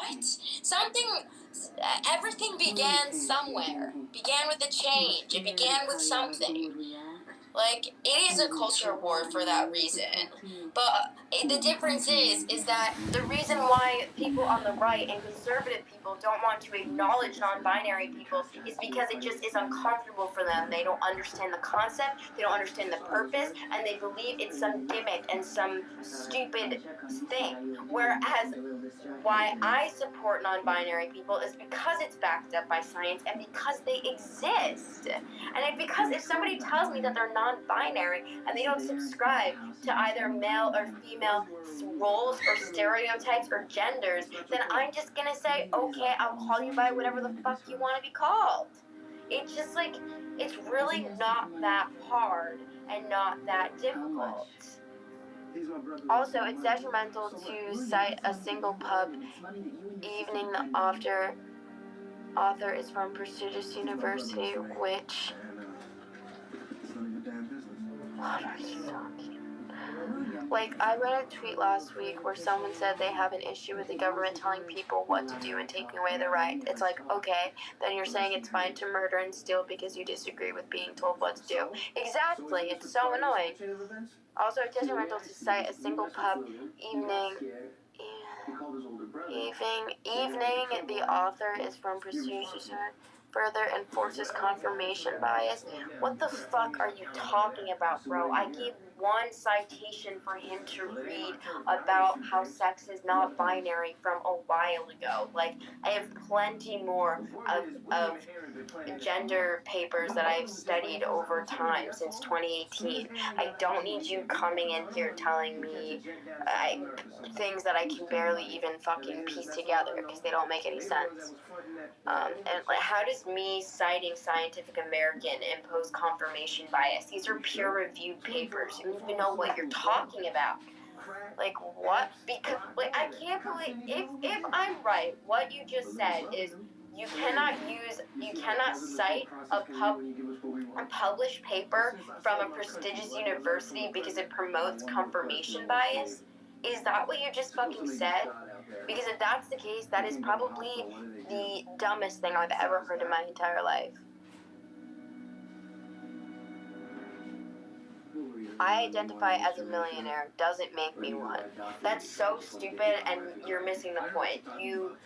what? Everything began somewhere. Began with a change. It began with something. Like, it is a culture war for that reason. But the difference is that the reason why people on the right and conservative people don't want to acknowledge non-binary people is because it just is uncomfortable for them. They don't understand the concept, they don't understand the purpose, and they believe it's some gimmick and some stupid thing. Whereas why I support non-binary people is because it's backed up by science and because they exist. And because if somebody tells me that they're non-binary and they don't subscribe to either male or female roles or stereotypes or genders, then I'm just gonna say, okay, I'll call you by whatever the fuck you want to be called. It's just like, it's really not that hard and not that difficult. Also, it's detrimental to cite a single pub evening. The author is from prestigious university, which... What are you talking about? Like, I read a tweet last week where someone said they have an issue with the government telling people what to do and taking away their right. It's like, okay, then you're saying it's fine to murder and steal because you disagree with being told what to do. Exactly, it's so annoying. Also, it's detrimental to cite a single pub evening. The author is from prestigious further enforces confirmation bias. What the fuck are you talking about, bro? I gave one citation for him to read about how sex is not binary from a while ago. Like, I have plenty more of gender papers that I've studied over time since 2018. I don't need you coming in here telling me things that I can barely even fucking piece together because they don't make any sense. And like, how does me citing Scientific American impose confirmation bias? These are peer-reviewed papers. You don't even know what you're talking about. Like, what? Because, like, I can't believe, if I'm right, what you just said is you cannot cite a published paper from a prestigious university because it promotes confirmation bias? Is that what you just fucking said? Because if that's the case, that is probably the dumbest thing I've ever heard in my entire life. I identify as a millionaire doesn't make me one. That's so stupid, and you're missing the point. You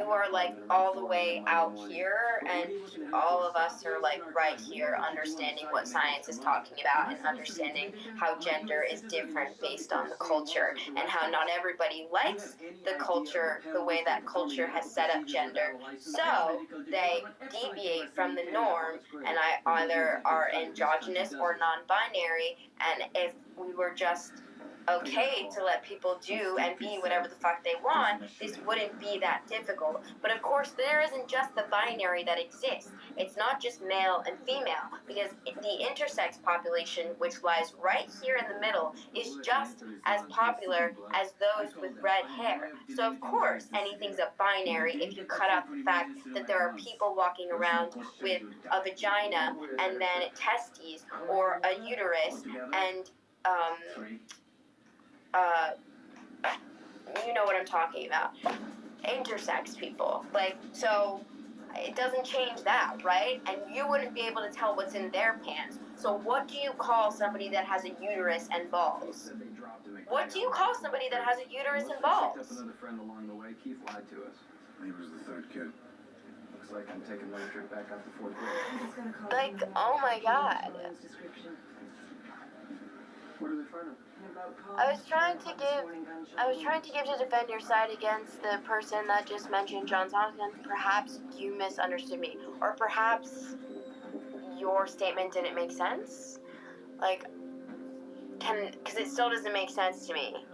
are like all the way out here, and all of us are like right here understanding what science is talking about and understanding how gender is different based on the culture and how not everybody likes the culture, the way that culture has set up gender. So they deviate from the norm and either are androgynous or non-binary, and if we were just okay to let people do and be whatever the fuck they want, this wouldn't be that difficult. But of course, there isn't just the binary that exists. It's not just male and female, because the intersex population, which lies right here in the middle, is just as popular as those with red hair. So of course, anything's a binary if you cut out the fact that there are people walking around with a vagina and then testes or a uterus and you know what I'm talking about. Intersex people. Like, so it doesn't change that, right? And you wouldn't be able to tell what's in their pants. So what do you call somebody that has a uterus and balls? What do you call somebody that has a uterus and balls? Another friend along the way. Keith lied to us. He was the third kid. Looks like I'm taking another trip back up to fourth grade. Like, oh my god. What are they finding? I was trying to give to defend your side against the person that just mentioned John Thompson. Perhaps you misunderstood me, or perhaps your statement didn't make sense. Like, because it still doesn't make sense to me.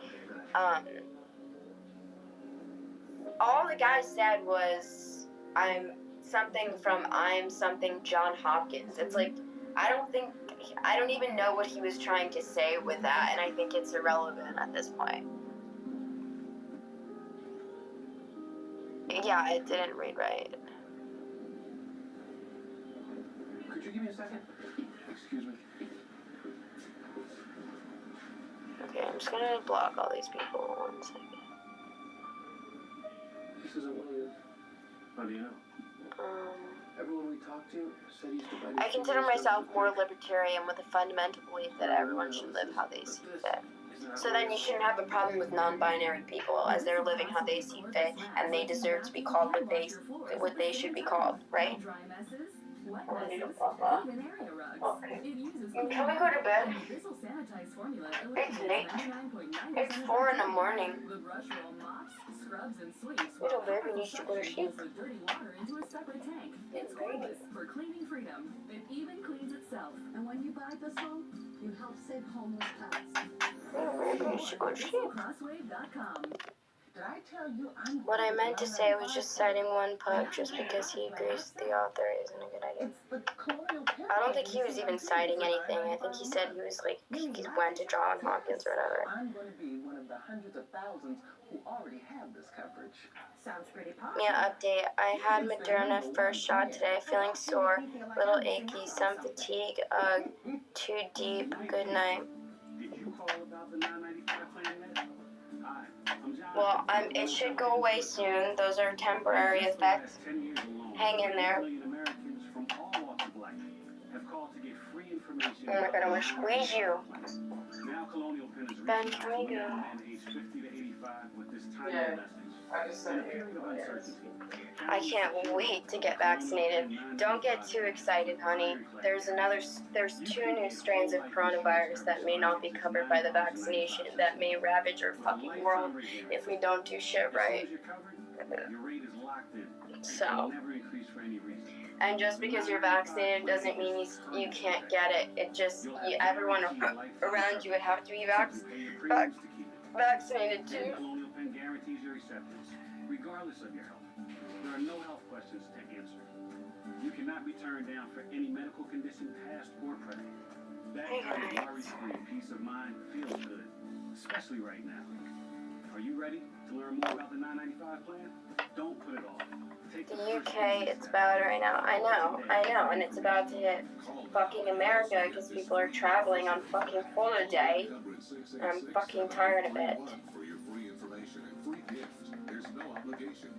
All the guy said was, I'm something John Hopkins. It's like, I don't even know what he was trying to say with that, and I think it's irrelevant at this point. Yeah, it didn't read right. Could you give me a second? Excuse me. Okay, I'm just gonna block all these people. 1 second. Marcus isn't one of you. How do you know? Everyone we talked to said he's divided. I consider myself more libertarian with a fundamental belief that everyone should live how they see fit. So then you shouldn't have a problem with non-binary people as they're living how they see fit and they deserve to be called what they should be called, right? Okay. Can we go to bed? It's late. It's 4 in the morning. Little baby needs to go to sleep. It's cordless for cleaning freedom. It even cleans itself. And when you buy this home, you help save homeless pets. Little baby needs to go to sleep. Crosswave.com. Did I tell you I'm What I meant to say was just citing one pub just because he agrees the author isn't a good idea. It's the Colonial Penn. I don't think he was even citing anything. I think he said he was like, he went to John Hopkins or whatever. I'm going to be one of the hundreds of thousands who already have this coverage. Sounds pretty popular. Yeah, update. I had Moderna first shot today. Feeling sore, little achy, some fatigue. Too deep. Good night. Did you call about the 995 plan yet? Hi, I'm John. Well, it should go away soon. Those are temporary effects. 10 years alone, Hang in there. 1 million Americans from all walks of life have called to get free information. Oh my god, I want to squeeze you. Now Colonial Penn is Ben, reaching can we go? men aged 50 to 85 with this tiny Yeah. message. I just In a said period of uncertainty. I can't wait to get vaccinated. Don't get too excited, honey. There's 2 new strains of coronavirus that may not be covered by the vaccination that may ravage our fucking world if we don't do shit right. Your rate is locked in. So, Never increase for any reason. and just because you're vaccinated doesn't mean you can't get it. It just, everyone around you would have to be vaccinated too. Colonial Penn guarantees your acceptance, regardless of your health. There are no health questions to answer. You cannot be turned down for any medical condition, past or present. That kind of worry-free peace of mind feels good, especially right now. Are you ready to learn more about the 995 plan? Don't put it off. Take The first UK, step. it's bad right now. I know, and it's about to hit fucking America because people are traveling on fucking holiday. I'm fucking tired of it. For your free information and free gifts, there's no obligation.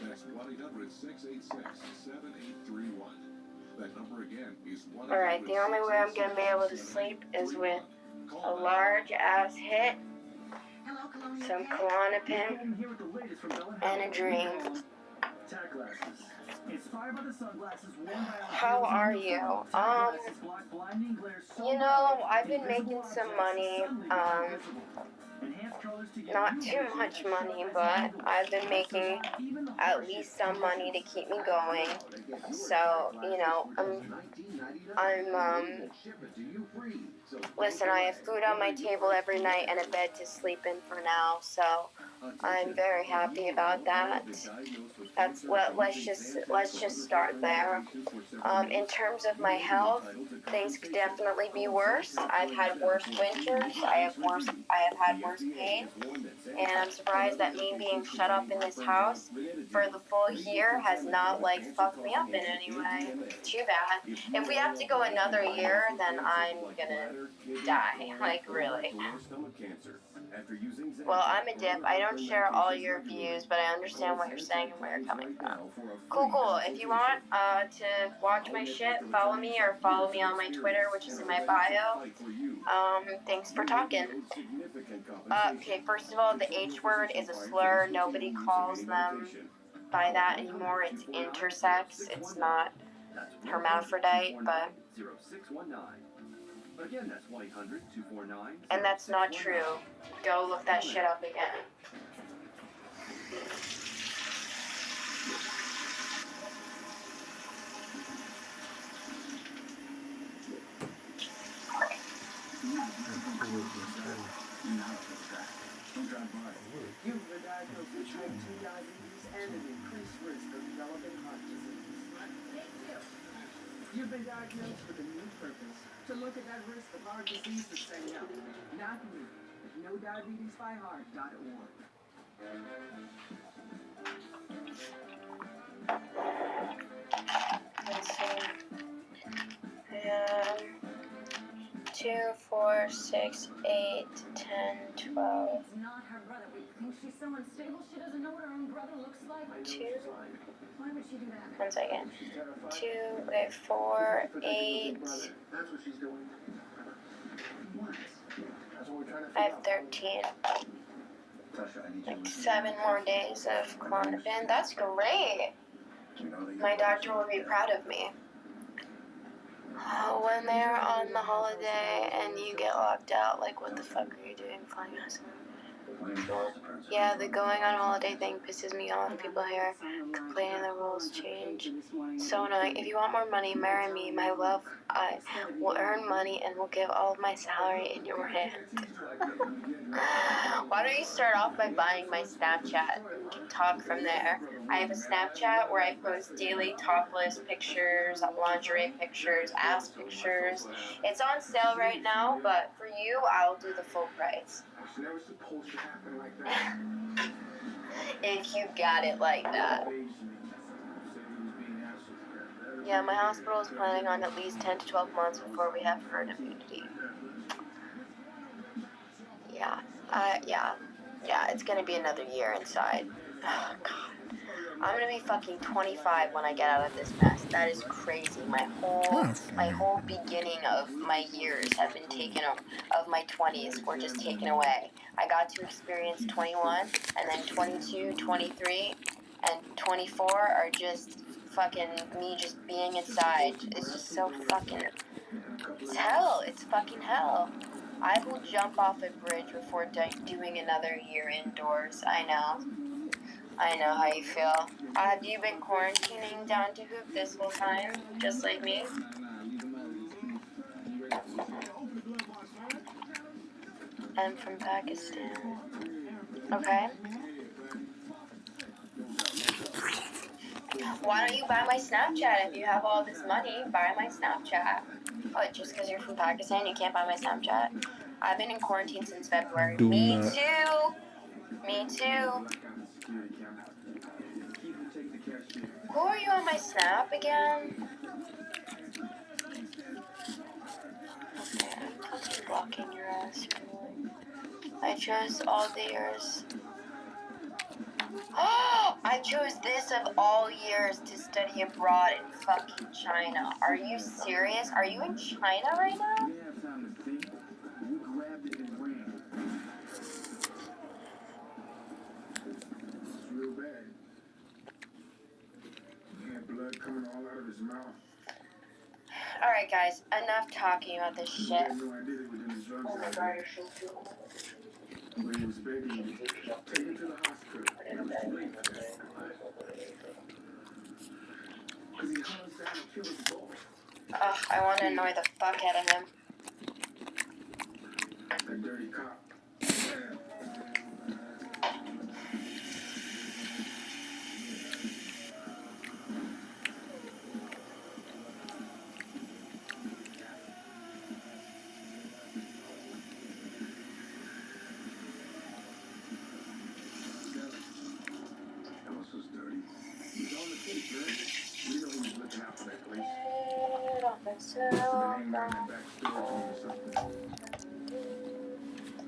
That's 1-800-686-7831. That number again is 1-800-686-7831. Alright, the only way I'm gonna be able to sleep is with a large ass hit, Hello, Colonial some Penn. Klonopin, Here with the latest from Bell and a dream. Tack glasses. Inspired by the sunglasses worn by our How are you? Glasses block blinding glare so You know, I've been making some money, enhanced colors to not too much money, but I've been making at least some money to keep me going. So, you know, listen, I have food on my table every night and a bed to sleep in for now, so I'm very happy about that. Let's just start there. In terms of my health, things could definitely be worse. I've had worse winters. I have had worse pain, and I'm surprised that me being shut up in this house for the full year has not fucked me up in any way. Too bad. If we have to go another year, then I'm gonna die. Really. Well, I'm a dip. I don't share all your views, but I understand what you're saying and where you're coming from. Cool. If you want to watch my shit, follow me or follow me on my Twitter, which is in my bio. Thanks for talking. Okay, first of all, the H word is a slur. Nobody calls them by that anymore. It's intersex. It's not hermaphrodite, but... 0619. Again, that's 1-800-249. And that's not true. Go look that shit up again. You've been diagnosed with type 2 diabetes and an increased risk of developing heart disease. You've been diagnosed with a new purpose, to look at that risk of heart disease and say no. Not me. At NoDiabetesByHeart.org. Let's see. 2, 4, 6, 8, 10, 12. It's not her brother. We think she's She's so unstable, she doesn't know what her own brother looks like. Two. Why would she do that? 1 second. She's terrified. 2, okay, 4, Protecting 8. her brother. That's what she's doing. What? That's what we're trying to I figure have out. 13. Tasha, I need you Like to 7 more days of Klonopin. That's great. You know that My doctor will be proud of me. When they're on the holiday and you get locked out, like, what the fuck are you doing flying us? Yeah, the going on holiday thing pisses me off. People here complaining the rules change. So annoying. If you want more money, marry me, my love. I will earn money and will give all of my salary in your hand. Why don't you start off by buying my Snapchat? We can talk from there. I have a Snapchat where I post daily topless pictures, lingerie pictures, ass pictures. It's on sale right now, but for you, I'll do the full price. It's never supposed to happen like that. If you got it like that. Yeah, my hospital is planning on at least 10 to 12 months before we have herd immunity. Yeah, it's gonna be another year inside. Oh, God. I'm gonna be fucking 25 when I get out of this mess. That is crazy. My whole beginning of my years have been taken, of my 20s were just taken away. I got to experience 21, and then 22, 23, and 24 are just fucking me just being inside. It's just so fucking, it's hell. It's fucking hell. I will jump off a bridge before doing another year indoors. I know how you feel. Have you been quarantining down to Hoop this whole time, just like me? I'm from Pakistan. Okay. Why don't you buy my Snapchat? If you have all this money, buy my Snapchat. Oh, just because you're from Pakistan, you can't buy my Snapchat? I've been in quarantine since February. Me too. Who are you on my Snap again? Okay, I'm fucking blocking your ass. I chose all the years. Oh, I chose this of all years to study abroad in fucking China. Are you serious? Are you in China right now? We didn't have time to think. We grabbed it and ran. It's real bad. He had blood coming all out of his mouth. Alright guys, enough talking about this He shit. had no idea they were doing drugs out there. When he was begging me, take him to the hospital. It was too late for that. Because he hunts down and kills us both. Ugh, I want to annoy the fuck out of him. That dirty cop. Ellis was dirty. He's on the case, man. We know he's looking out for that place. Been hanging around that back storage room or something.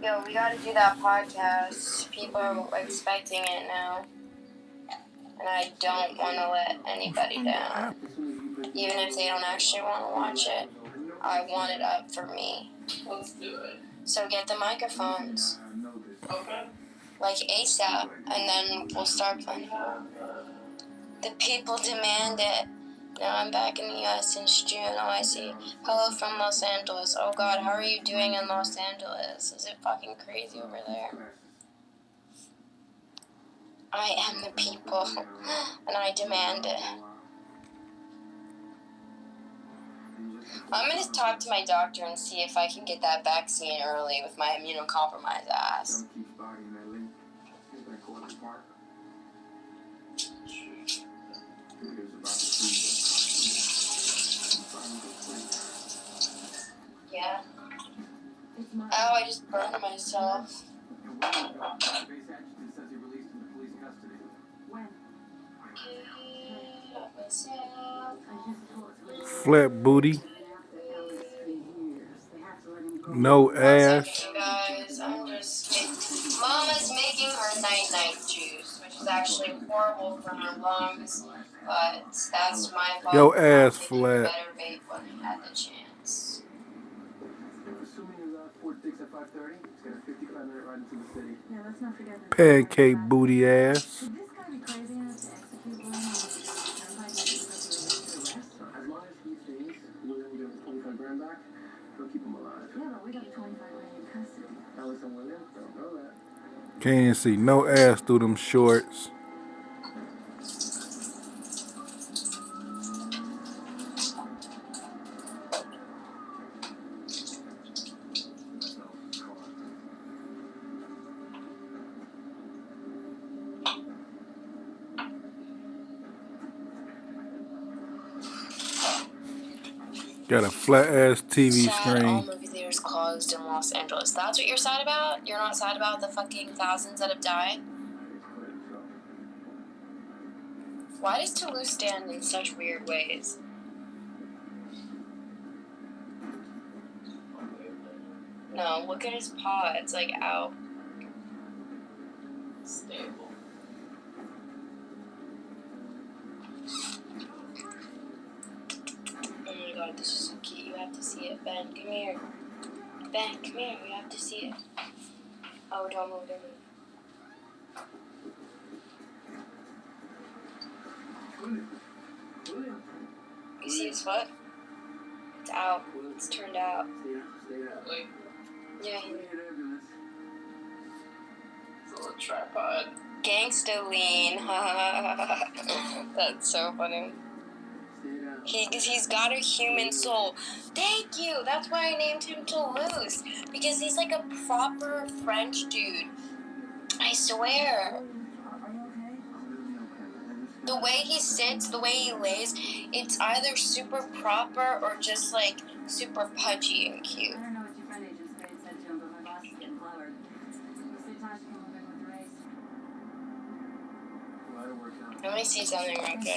Yo, we gotta do that podcast. People are expecting it now. And I don't want to let anybody down. Even if they don't actually want to watch it. I want it up for me. Let's do it. So get the microphones. I know this. Okay. Like ASAP. And then we'll start playing. The people demand it. Now I'm back in the US since June. Oh, I see. Hello from Los Angeles. Oh God, how are you doing in Los Angeles? Is it fucking crazy over there? I am the people, and I demand it. I'm gonna talk to my doctor and see if I can get that vaccine early with my immunocompromised ass. Don't keep bogging that link. Get that corner park. It is about to see Yeah. It's my Oh, I just burned myself. Base adjutant says he released him to police custody. when Myself. I just talked to Flat booty, after Ellis 3 years. They have to let him go. no What's up, ass. you guys? I'm just Mama's making her night-night is actually horrible for my lungs, but that's my fault. Yo for not ass taking flat. better vape when I had the chance. Assuming his Ford takes at 5:30, it's got a 55-minute ride into the city. Yeah, let's not forget that. Pancake booty ass. Could this guy be crazy enough to execute William on the turnpike like he's supposed to resist arrest? As long as he thinks William will give his 25 grand back, he'll keep him alive. Yeah, but we got 25 grand in custody. Alice and William don't know that. Can't even see no ass through them shorts. Got a flat ass TV Sad all screen. movie theaters closed in Los Angeles. That's what you're sad about? You're not sad about the fucking thousands that have died? Why does Toulouse stand in such weird ways? No, look at his paw. It's like out. Stable. Oh my god, this is so cute. You have to see it. Ben, come here. Ben, come here. You have to see it. Oh, don't move, don't move. You see his foot? It's out. It's turned out. Stay out. Yeah, he... It's a little tripod. Gangsta lean. That's so funny. He's got a human soul. Thank you. That's why I named him Toulouse. Because he's like a proper French dude. I swear. Are you okay? The way he sits, the way he lays, it's either super proper or just like super pudgy and cute. I don't know what your friend Agent Spade said to him, but my boss is getting clever. We'll see Tasha come up with the race. Let me see something real quick. For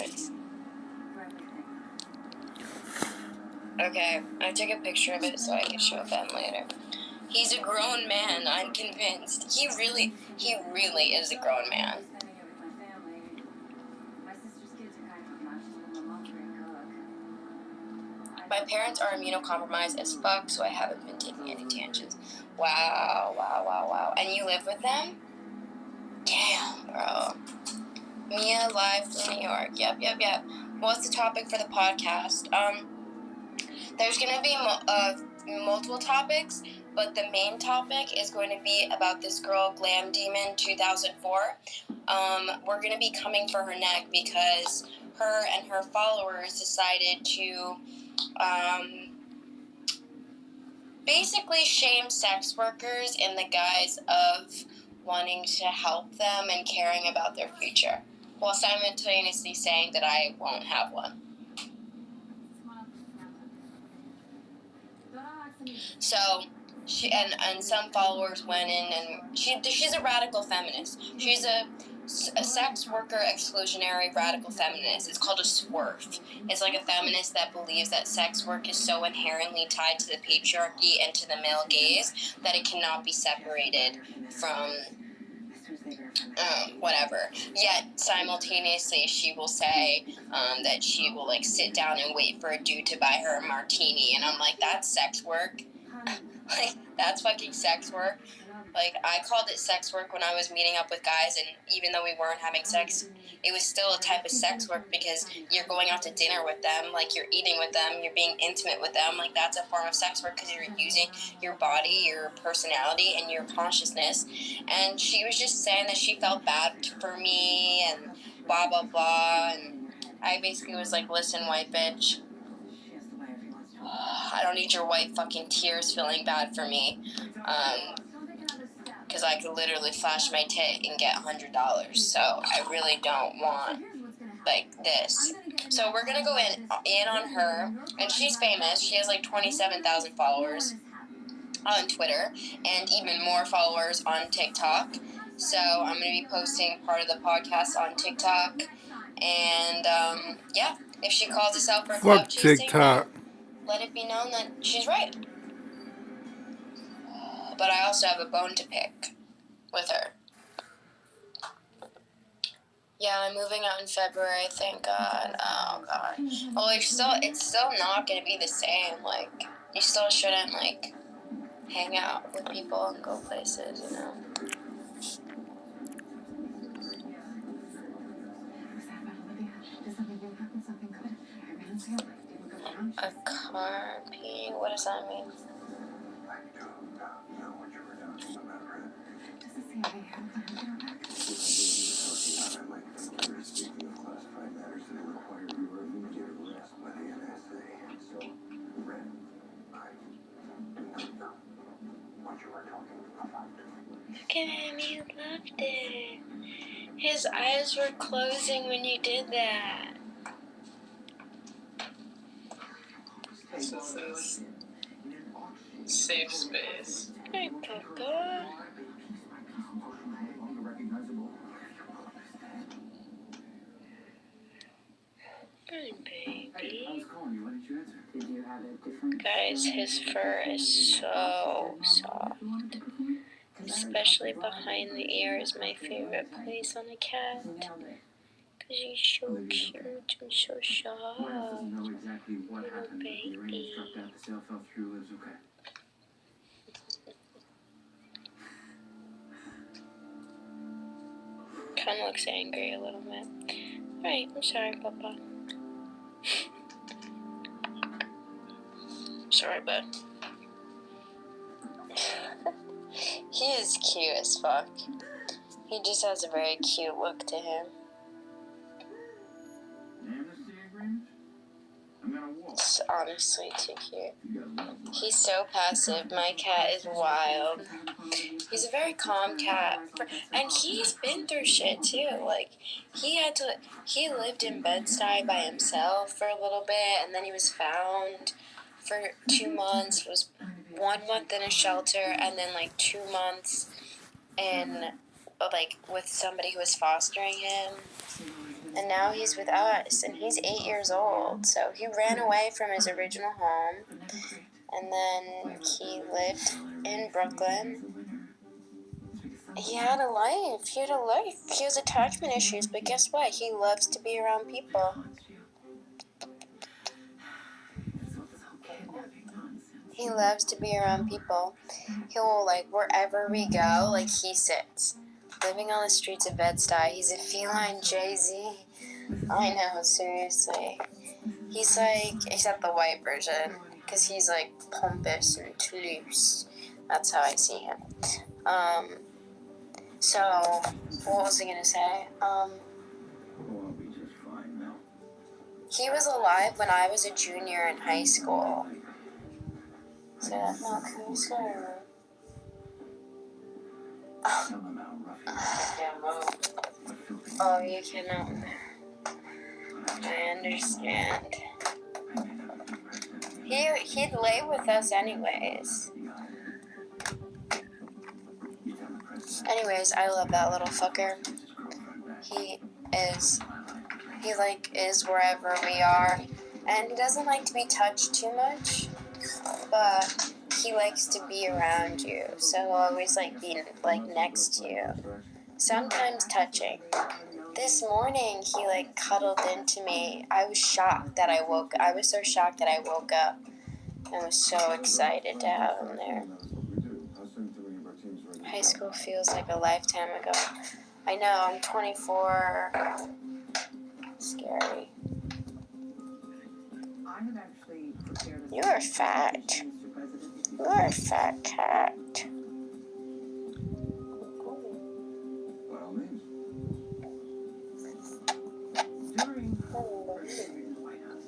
everything. Okay, I took a picture of it so I can show Ben later. He's a grown man, I'm convinced. He really is a grown man. Spending it with my family. My sister's kids are kind of obnoxious with my mom's great cook. My parents are immunocompromised as fuck, so I haven't been taking any tangents. Wow. And you live with them? Damn, bro. Mia live from New York. Yep. What's the topic for the podcast? There's gonna be multiple topics, but the main topic is going to be about this girl, Glam Demon 2004. We're gonna be coming for her neck because her and her followers decided to basically shame sex workers in the guise of wanting to help them and caring about their future, while simultaneously saying that I won't have one. So she and some followers went in, and she's a radical feminist. She's a sex worker exclusionary radical feminist. It's called a SWERF. It's like a feminist that believes that sex work is so inherently tied to the patriarchy and to the male gaze that it cannot be separated from whatever. Yet simultaneously she will say that she will like sit down and wait for a dude to buy her a martini, and I'm like, that's sex work. Like, that's fucking sex work. Like, I called it sex work when I was meeting up with guys, and even though we weren't having sex, it was still a type of sex work because you're going out to dinner with them, like, you're eating with them, you're being intimate with them. Like, that's a form of sex work because you're using your body, your personality, and your consciousness. And she was just saying that she felt bad for me and blah, blah, blah. And I basically was like, listen, white bitch, I don't need your white fucking tears feeling bad for me. Because I could literally flash my tit and get $100. So I really don't want, like, this. So we're going to go in on her. And she's famous. She has, like, 27,000 followers on Twitter. And even more followers on TikTok. So I'm going to be posting part of the podcast on TikTok. And, yeah. If she calls herself for Fuck chasing, TikTok. let it be known that she's right. But I also have a bone to pick with her. Yeah, I'm moving out in February, thank God. Oh God. Well, it's still not gonna be the same. Like, you still shouldn't like hang out with people and go places, you know. A car peeing? What does that mean? Speaking of classified matters that require your immediate arrest by the NSA. So, Red, I do not know what you are talking about. Look at him, he loved it. His eyes were closing when you did that. This is his safe space. Hey, Papa. Good Hey, I baby. was calling you. Why didn't you answer? Did you have a different? Guys, his fur is so soft. Especially behind the ear is my favorite place on a cat. Because he's so cute and so soft. Lance doesn't know exactly what Little happened. The Iranian baby. struck out, the sale fell through, it was okay. Kind of looks angry a little bit. Alright, I'm sorry, Papa. Sorry, bud. He is cute as fuck. He just has a very cute look to him. Amnesty agreement? I'm gonna walk. It's honestly too cute. He's so passive. My cat is wild. He's a very calm cat. And he's been through shit too. Like, he lived in Bed-Stuy by himself for a little bit, and then he was found for 2 months. It was 1 month in a shelter, and then like 2 months in, like, with somebody who was fostering him. And now he's with us, and he's 8 years old. So he ran away from his original home, and then he lived in Brooklyn. He had a life. He has attachment issues, but guess what? He loves to be around people. He loves to be around people. He'll, like, wherever we go, like, he sits. Living on the streets of Bed-Stuy, he's a feline Jay-Z. I know, seriously. He's like, except the white version, because he's like pompous and loose. That's how I see him. So, what was I gonna say? Oh, I'll be just fine now. He was alive when I was a junior in high school. So that's not concerned. Oh, you cannot. I understand. He'd lay with us anyways. Anyways, I love that little fucker. He is wherever we are, and he doesn't like to be touched too much, but he likes to be around you, so he'll always like be like next to you, sometimes touching. This morning he like cuddled into me. I was so shocked that I woke up and was so excited to have him there. High school feels like a lifetime ago. I know, I'm 24. Scary. You are fat. You are a fat cat. By all means. During her period in the White House,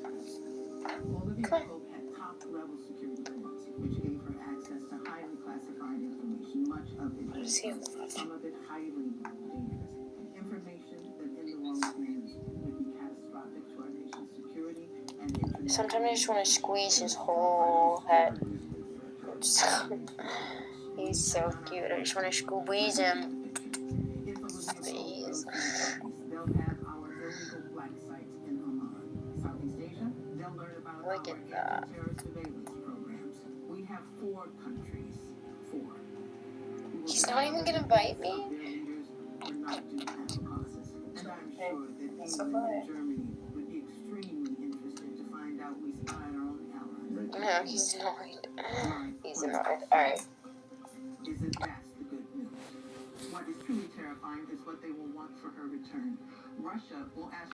Olivia Pope had top-level security clearance, which gave her access to highly classified information, much of it dangerous, some of it highly dangerous. Information that in the wrong hands would be catastrophic to our nation's security and international. Sometimes I just want to squeeze his whole head. He's so cute. I just want to squeeze him. Please. They'll have our illegal black sites in Oman, Southeast Asia. They'll learn about Look our at that. anti-terror surveillance programs. We have 4 countries. 4. He's not even gonna bite me. sure that That's England okay. and Germany would be extremely interested to find out we spy on our own allies. No, he's annoyed. My He's point annoyed. Alright. is that that's the good news. What is truly terrifying is what they will want for her return. Russia will ask